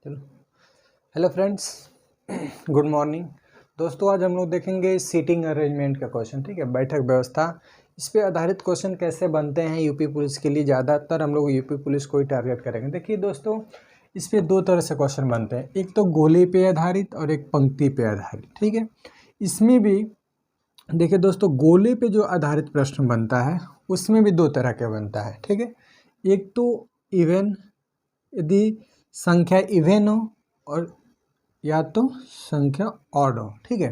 चलो, hello friends, good morning. दोस्तों आज हम लोग देखेंगे सीटिंग अरेंजमेंट का क्वेश्चन। ठीक है, बैठक व्यवस्था, इस पे आधारित क्वेश्चन कैसे बनते हैं यूपी पुलिस के लिए। ज़्यादातर हम लोग यूपी पुलिस को ही टारगेट करेंगे। देखिए दोस्तों, इस पे दो तरह से क्वेश्चन बनते हैं, एक तो गोले पे आधारित और एक पंक्ति पे आधारित। ठीक है, इसमें भी देखिए दोस्तों, गोले पे जो आधारित प्रश्न बनता है उसमें भी दो तरह का बनता है। ठीक है, एक तो इवन, यदि संख्या इवन हो, और या तो संख्या ऑड हो। ठीक है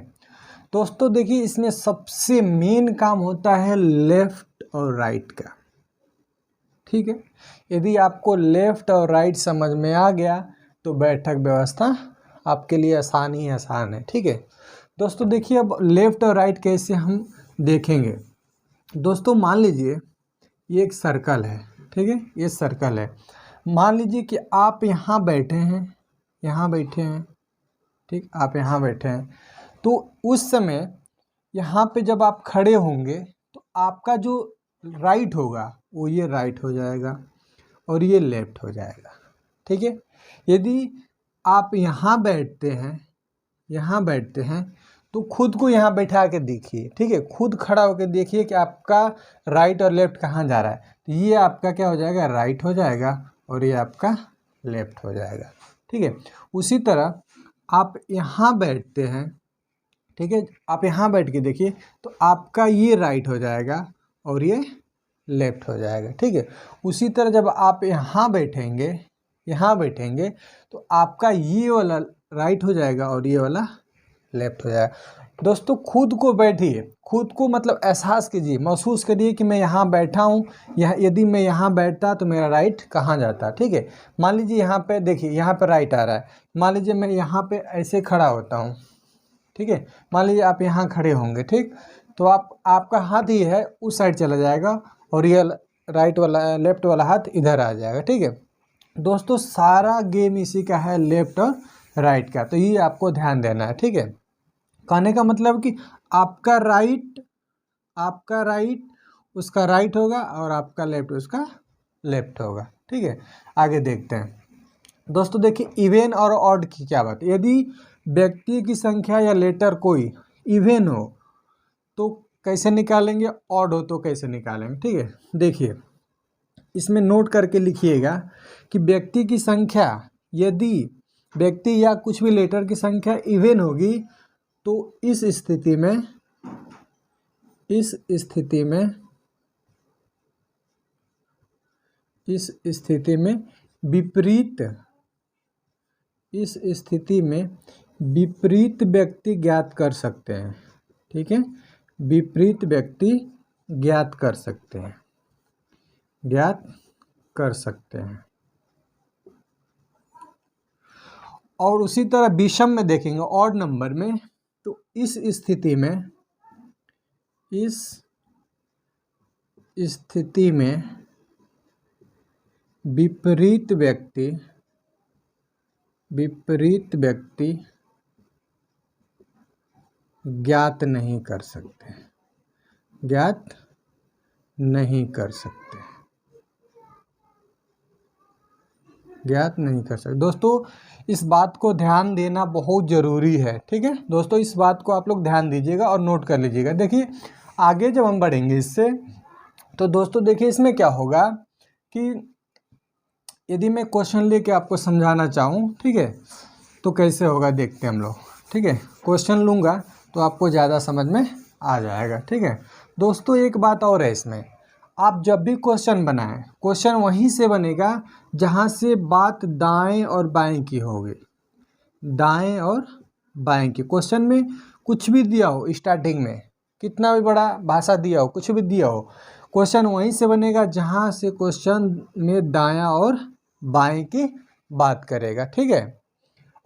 दोस्तों, देखिए इसमें सबसे मेन काम होता है लेफ्ट और राइट का। ठीक है, यदि आपको लेफ्ट और राइट समझ में आ गया तो बैठक व्यवस्था आपके लिए आसान ही आसान है। ठीक है दोस्तों, देखिए अब लेफ्ट और राइट कैसे हम देखेंगे। दोस्तों मान लीजिए ये एक सर्कल है। ठीक है, ये सर्कल है। मान लीजिए कि आप यहाँ बैठे हैं, यहाँ बैठे हैं। ठीक, आप यहाँ बैठे हैं, तो उस समय यहाँ पे जब आप खड़े होंगे तो आपका जो राइट होगा वो ये राइट हो जाएगा और ये लेफ्ट हो जाएगा। ठीक है, यदि आप यहाँ बैठते हैं, यहाँ बैठते हैं, तो खुद को यहाँ बैठा के देखिए। ठीक है, खुद खड़ा होकर देखिए कि आपका राइट और लेफ्ट कहाँ जा रहा है। तो ये आपका क्या हो जाएगा, राइट हो जाएगा और ये आपका लेफ्ट हो जाएगा। ठीक है, उसी तरह आप यहाँ बैठते हैं। ठीक है, आप यहाँ बैठ के देखिए तो आपका ये राइट हो जाएगा और ये लेफ्ट हो जाएगा। ठीक है, उसी तरह जब आप यहाँ बैठेंगे, यहाँ बैठेंगे तो आपका ये वाला राइट हो जाएगा और ये वाला लेफ्ट हो जाएगा। दोस्तों खुद को बैठिए, खुद को मतलब एहसास कीजिए, महसूस करिए कि मैं यहाँ बैठा हूँ। यदि मैं यहाँ बैठता तो मेरा राइट कहाँ जाता। ठीक है, मान लीजिए यहाँ पे देखिए, यहाँ पे राइट आ रहा है। मान लीजिए मैं यहाँ पे ऐसे खड़ा होता हूँ। ठीक है, मान लीजिए आप यहाँ खड़े होंगे। ठीक, तो आपका हाथ ही है उस साइड चला जाएगा और ये राइट वाला, लेफ्ट वाला हाथ इधर आ जाएगा। ठीक है दोस्तों, सारा गेम इसी का है, लेफ्ट और राइट का। तो ये आपको ध्यान देना है। ठीक है, कहने का मतलब कि आपका राइट उसका राइट होगा और आपका लेफ्ट उसका लेफ्ट होगा। ठीक है, आगे देखते हैं दोस्तों। देखिए इवन और ऑड की क्या बात है। यदि व्यक्ति की संख्या या लेटर कोई इवन हो तो कैसे निकालेंगे, ऑड हो तो कैसे निकालेंगे। ठीक है, देखिए इसमें नोट करके लिखिएगा कि व्यक्ति की संख्या, यदि व्यक्ति या कुछ भी लेटर की संख्या इवन होगी तो इस स्थिति में विपरीत व्यक्ति ज्ञात कर सकते हैं। ठीक है, विपरीत व्यक्ति ज्ञात कर सकते हैं। और उसी तरह विषम में देखेंगे, ऑड नंबर में, तो इस स्थिति में विपरीत व्यक्ति ज्ञात नहीं कर सकते। दोस्तों इस बात को ध्यान देना बहुत ज़रूरी है। ठीक है दोस्तों, इस बात को आप लोग ध्यान दीजिएगा और नोट कर लीजिएगा। देखिए आगे जब हम बढ़ेंगे इससे, तो दोस्तों देखिए इसमें क्या होगा कि यदि मैं क्वेश्चन लेके आपको समझाना चाहूँ, ठीक है, तो कैसे होगा देखते हैं हम लोग। ठीक है, क्वेश्चन लूँगा तो आपको ज़्यादा समझ में आ जाएगा। ठीक है दोस्तों, एक बात और है इसमें, आप जब भी क्वेश्चन बनाएं, क्वेश्चन वहीं से बनेगा जहां से बात दाएं और बाएं की होगी। दाएं और बाएं की, क्वेश्चन में कुछ भी दिया हो, स्टार्टिंग में कितना भी बड़ा भाषा दिया हो, कुछ भी दिया हो, क्वेश्चन वहीं से बनेगा जहां से क्वेश्चन में दायां और बाएं की बात करेगा। ठीक है,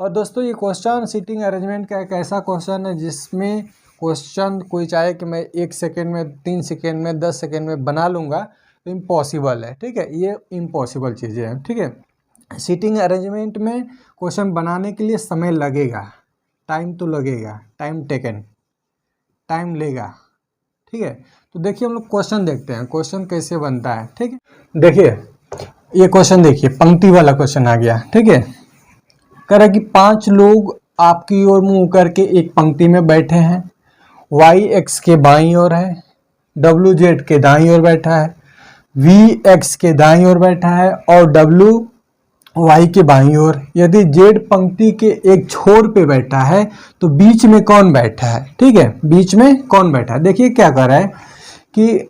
और दोस्तों ये क्वेश्चन सीटिंग अरेंजमेंट का एक ऐसा क्वेश्चन है जिसमें क्वेश्चन कोई चाहे कि मैं 1 सेकेंड में, 3 सेकेंड में, 10 सेकेंड में बना लूँगा तो इम्पॉसिबल है। ठीक है, ये इम्पॉसिबल चीज़ें हैं। ठीक है, सीटिंग अरेंजमेंट में क्वेश्चन बनाने के लिए समय लगेगा, टाइम तो लगेगा, टाइम लेगा। ठीक है, तो देखिए हम लोग क्वेश्चन देखते हैं, क्वेश्चन कैसे बनता है। ठीक है, देखिए ये क्वेश्चन देखिए, पंक्ति वाला क्वेश्चन आ गया। ठीक है, कह रहा है कि 5 लोग आपकी ओर मुंह करके एक पंक्ति में बैठे हैं। वाई एक्स के बाईं ओर है, डब्ल्यू जेड के दाईं ओर बैठा है, वी एक्स के दाईं ओर बैठा है और डब्ल्यू वाई के बाईं ओर। यदि जेड पंक्ति के एक छोर पे बैठा है तो बीच में कौन बैठा है? ठीक है, बीच में कौन बैठा है? देखिए क्या कर रहा है कि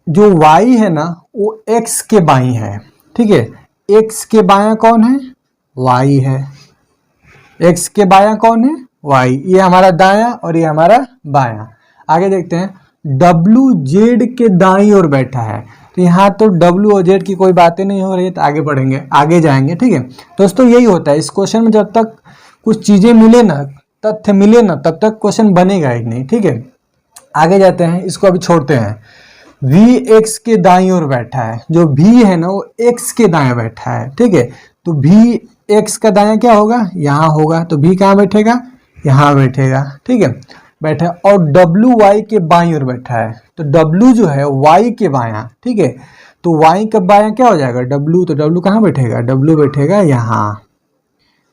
जो y है ना वो x के बाईं है। ठीक है, x के बायां कौन है? y है। x के बायां कौन है? y। ये हमारा दायां और ये हमारा बायां। आगे देखते हैं, w z के दाईं ओर बैठा है। तो यहाँ तो w और z की कोई बातें नहीं हो रही है, तो आगे बढ़ेंगे, आगे जाएंगे। ठीक है दोस्तों, यही होता है इस क्वेश्चन में, जब तक कुछ चीजें मिले ना, तथ्य मिले ना, तब तक क्वेश्चन बनेगा ही नहीं। ठीक है, आगे जाते हैं, इसको अभी छोड़ते हैं। वी एक्स के दाईं ओर बैठा है, जो भी है ना वो एक्स के दाएं बैठा है। ठीक है, तो भी एक्स का दायां क्या होगा? यहाँ होगा, तो भी कहाँ बैठेगा? यहाँ बैठेगा। ठीक है, बैठा। और डब्ल्यू वाई के बाईं ओर बैठा है, तो डब्ल्यू जो है वाई के बायां। ठीक है, तो वाई का बायां क्या हो जाएगा? डब्ल्यू। तो डब्ल्यू कहाँ बैठेगा? डब्ल्यू बैठेगा यहाँ,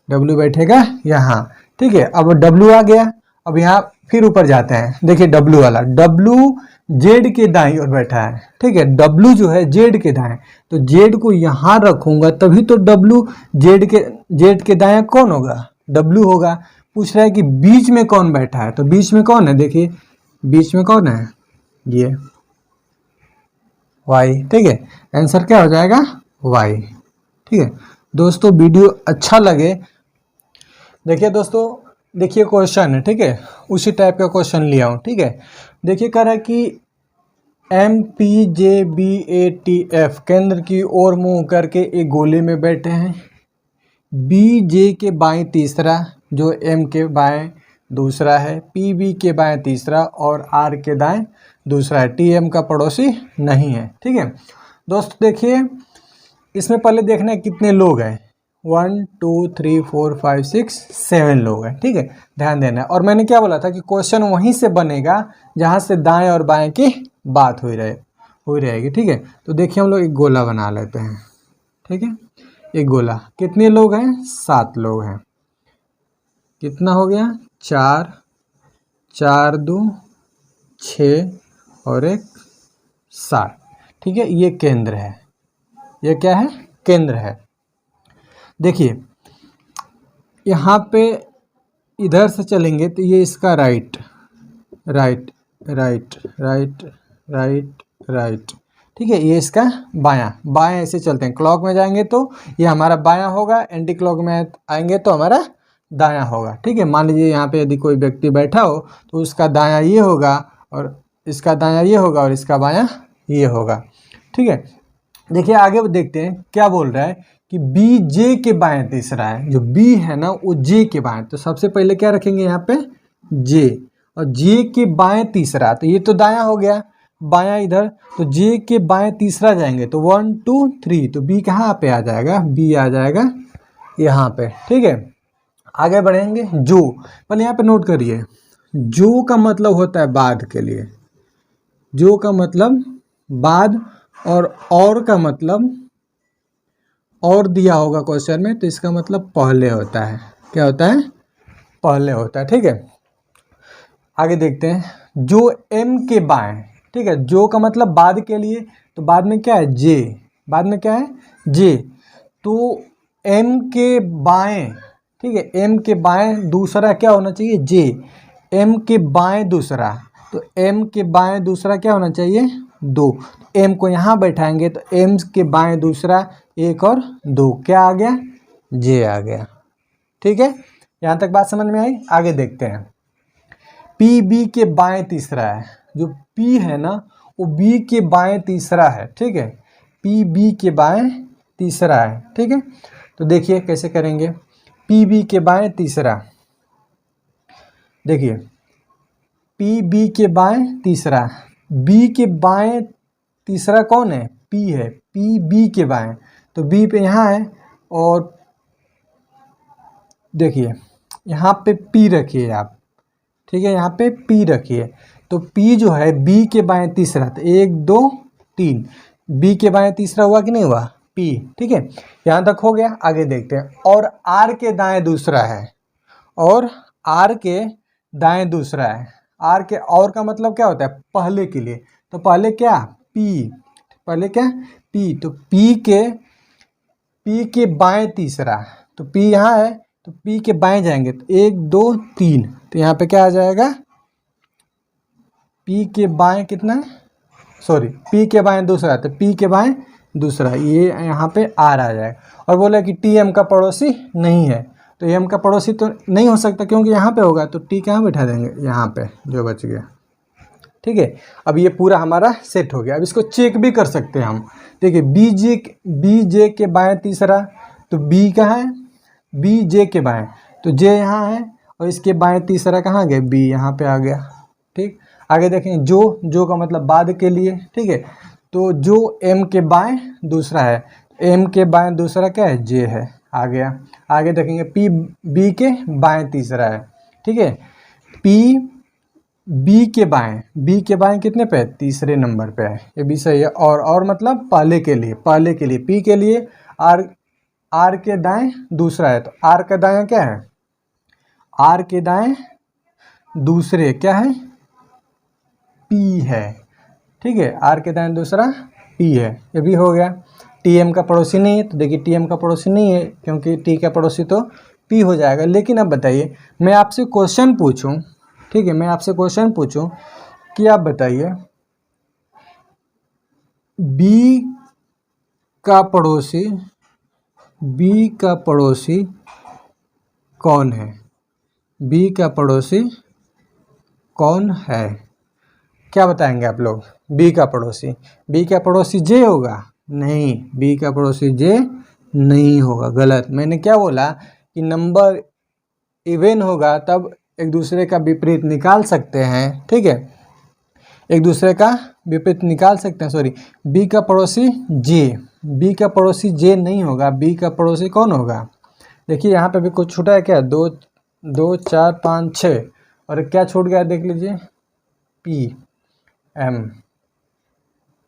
डब्ल्यू बैठेगा यहाँ। ठीक है, अब डब्ल्यू आ गया। अब यहाँ फिर ऊपर जाते हैं, देखिए डब्ल्यू वाला, डब्ल्यू जेड के दाईं ओर बैठा है। ठीक है, डब्ल्यू जो है जेड के दाएं, तो जेड को यहाँ रखूंगा तभी तो डब्ल्यू जेड के दाएं कौन होगा? डब्ल्यू होगा। पूछ रहा है कि बीच में कौन बैठा है, तो बीच में कौन है? देखिए बीच में कौन है? ये वाई। ठीक है, आंसर क्या हो जाएगा? वाई। ठीक है दोस्तों, वीडियो अच्छा लगे, देखिए दोस्तों, देखिए क्वेश्चन है। ठीक है, उसी टाइप का क्वेश्चन लिया हूँ। ठीक है, देखिए कह रहा है कि MPJBATF केंद्र की ओर मुंह करके एक गोले में बैठे हैं। BJ के बाएं तीसरा, जो M के बाएं दूसरा है, PB के बाएं तीसरा और R के दाएं दूसरा है। TM का पड़ोसी नहीं है। ठीक है दोस्तों, देखिए इसमें पहले देखना है कितने लोग हैं। 1 2 3 4 5 6 7 लोग हैं। ठीक है, ध्यान देना है। और मैंने क्या बोला था कि क्वेश्चन वहीं से बनेगा जहां से दाएं और बाएं की बात हुई रहेगी। ठीक है, तो देखिए हम लोग एक गोला बना लेते हैं। ठीक है, एक गोला, कितने लोग हैं? 7 लोग हैं। कितना हो गया? 4 4 2 6 और 1 7। ठीक है, ये केंद्र है। ये क्या है? केंद्र है। देखिए यहाँ पे इधर से चलेंगे तो ये इसका right right right right right right. ठीक है, ये इसका बायां, बायां ऐसे चलते हैं। क्लॉक में जाएंगे तो ये हमारा बायां होगा, एंटी क्लॉक में आएंगे तो हमारा दायां होगा। ठीक है, मान लीजिए यहाँ पे यदि कोई व्यक्ति बैठा हो तो उसका दायां ये होगा और इसका दायां ये होगा और इसका बायां ये होगा। ठीक है, देखिए आगे देखते हैं क्या बोल रहा है कि बी जे के बाएं तीसरा है। जो बी है ना वो जे के बाएं, तो सबसे पहले क्या रखेंगे यहाँ पे? जे। और जे के बाएं तीसरा, तो ये तो दायां हो गया, बायां इधर, तो जे के बाएं तीसरा जाएंगे तो 1 2 3, तो बी कहाँ पे आ जाएगा? बी आ जाएगा यहाँ पे। ठीक है, आगे बढ़ेंगे। जो, पहले यहाँ पे नोट करिए, जो का मतलब होता है बाद के लिए, जो का मतलब बाद, और का मतलब और दिया होगा क्वेश्चन में, तो इसका मतलब पहले होता है। क्या होता है? पहले होता है। ठीक है, आगे देखते हैं। जो M के बाएं, ठीक है, जो का मतलब बाद के लिए, तो बाद में क्या है? जे। बाद में क्या है? जे। तो M के बाएं, ठीक है, M के बाएं दूसरा क्या होना चाहिए? जे। M के बाएं दूसरा, तो M के बाएं दूसरा क्या होना चाहिए? 2। M को यहाँ बैठाएंगे तो M के बाएं दूसरा 1 और 2, क्या आ गया? जे आ गया। ठीक है, यहाँ तक बात समझ में आई? आगे देखते हैं। PB के बाएं तीसरा है। जो P है ना वो B के बाएं तीसरा है। ठीक है, PB के बाएं तीसरा है। ठीक है, तो देखिए कैसे करेंगे। PB के बाएं तीसरा, देखिए PB के बाएं तीसरा, B के बाएं तीसरा कौन है? P है। PB के बाएं, तो B पे यहाँ है, और देखिए यहाँ पे P रखिए आप। ठीक है, यहाँ पे P रखिए, तो P जो है B के बाएं तीसरा, तो 1 2 3, B के बाएं तीसरा हुआ कि नहीं हुआ? पी, ठीक है। यहाँ तक हो गया, आगे देखते हैं। और आर के दाएं दूसरा है, और आर के दाएं दूसरा है। आर के और का मतलब क्या होता है, पहले के लिए, तो पहले क्या, पी, पहले क्या, पी, तो पी के बाएं तीसरा, तो पी यहाँ है, तो पी के बाएं जाएंगे तो 1 2 3, तो यहाँ पे क्या आ जाएगा, पी के बाएं कितना है, सॉरी पी के बाएं दूसरा, तो पी के बाएं दूसरा, ये यहाँ पे आर आ जाएगा। और बोला कि टी एम का पड़ोसी नहीं है, तो एम का पड़ोसी तो नहीं हो सकता क्योंकि यहाँ पे होगा, तो टी कहाँ बैठा देंगे, यहाँ पे जो बच गया, ठीक है। अब ये पूरा हमारा सेट हो गया। अब इसको चेक भी कर सकते हैं हम, देखिए बी जे के बाएं तीसरा, तो बी कहाँ है, बी जे के बाएं, तो जे यहाँ है, और इसके बाएं तीसरा कहाँ गया, बी यहाँ पे आ गया, ठीक। आगे देखें, जो का मतलब बाद के लिए, ठीक है, तो जो एम के बाएं दूसरा है, एम के बाएं दूसरा क्या है, जे है, आ गया। आगे देखेंगे पी बी के बाएं तीसरा है, ठीक है, पी बी के बाएं कितने पे है, तीसरे नंबर पे है, ये भी सही है। और मतलब पहले के लिए पी के लिए आर के दाएं दूसरा है, तो आर का दाएं क्या है, आर के दाएं दूसरे क्या है, पी है, ठीक है, आर के दाएं दूसरा पी है, ये भी हो गया। टी एम का पड़ोसी नहीं है, तो देखिए टी एम का पड़ोसी नहीं है क्योंकि टी का पड़ोसी तो पी हो जाएगा। लेकिन अब बताइए, मैं आपसे क्वेश्चन पूछूं, ठीक है, मैं आपसे क्वेश्चन पूछूं कि आप बताइए बी का पड़ोसी कौन है, बी का पड़ोसी कौन है, क्या बताएंगे आप लोग, बी का पड़ोसी जे होगा, नहीं, बी का पड़ोसी जे नहीं होगा, गलत। मैंने क्या बोला कि नंबर इवन होगा तब एक दूसरे का विपरीत निकाल सकते हैं, ठीक है, एक दूसरे का विपरीत निकाल सकते हैं, सॉरी। बी का पड़ोसी जे नहीं होगा, बी का पड़ोसी कौन होगा, देखिए यहाँ पे भी कुछ छूटा है क्या, 2 2 4 5 6, और क्या छूट गया देख लीजिए, पी एम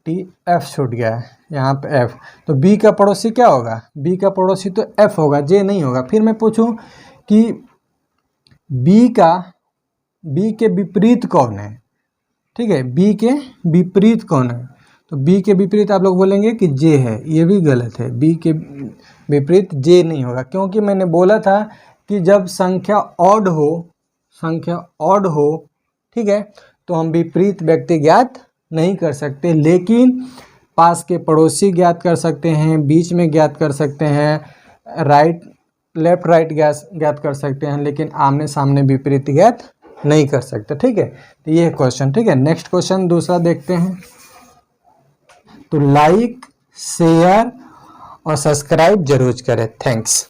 टी एफ छूट गया है, यहाँ पे एफ, तो बी का पड़ोसी क्या होगा, बी का पड़ोसी तो एफ होगा, जे नहीं होगा। फिर मैं पूछूं कि बी के विपरीत कौन है, ठीक है, बी के विपरीत कौन है, तो बी के विपरीत आप लोग बोलेंगे कि जे है, ये भी गलत है, बी के विपरीत जे नहीं होगा, क्योंकि मैंने बोला था कि जब संख्या ऑड हो, ठीक है, तो हम विपरीत व्यक्ति ज्ञात नहीं कर सकते, लेकिन पास के पड़ोसी ज्ञात कर सकते हैं, बीच में ज्ञात कर सकते हैं, लेफ्ट राइट ज्ञात कर सकते हैं, लेकिन आमने सामने विपरीत ज्ञात नहीं कर सकते, ठीक है। तो ये क्वेश्चन, ठीक है। नेक्स्ट क्वेश्चन दूसरा देखते हैं, तो लाइक शेयर और सब्सक्राइब जरूर करें, थैंक्स।